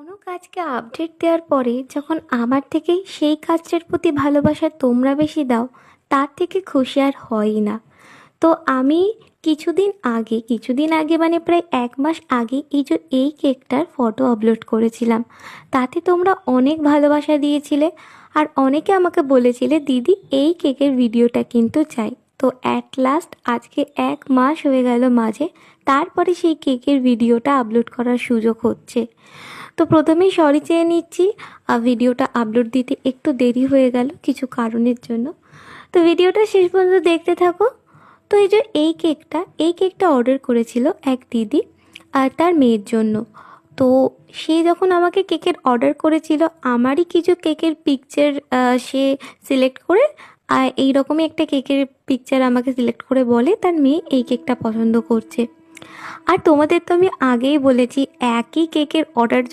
কোনো কাজকে আপডেট দেওয়ার পরে যখন আমার থেকেই সেই কাজটার প্রতি ভালোবাসা তোমরা বেশি দাও, তার থেকে খুশি আর হয়ই না। তো আমি কিছুদিন আগে মানে প্রায় 1 মাস আগে এই কেকটার ফটো আপলোড করেছিলাম। তাতে তোমরা অনেক ভালোবাসা দিয়েছিলে আর অনেকে আমাকে বলেছিলে দিদি এই কেকের ভিডিওটা কিন্তু চাই। তো অ্যাট লাস্ট আজকে 1 মাস হয়ে গেল মাঝে, তারপরে সেই কেকের ভিডিওটা আপলোড করার সুযোগ হচ্ছে। তো প্রথমেই সরি চেয়ে নিচ্ছি, ভিডিওটা আপলোড দিতে একটু দেরি হয়ে গেল কিছু কারণের জন্য। তো ভিডিওটা শেষ পর্যন্ত দেখতে থাকো। তো এই কেকটা অর্ডার করেছিল এক দিদি আর তার মেয়ের জন্য। তো সে যখন আমাকে কেকের অর্ডার করেছিল, আমারই কিছু কেকের পিকচার সে সিলেক্ট করে এই রকমই একটা কেকের পিকচার আমাকে সিলেক্ট করে বলে তার মেয়ে এই কেকটা পছন্দ করছে। আর তোমাদের তো আমি আগেই বলেছি একই কেকের অর্ডার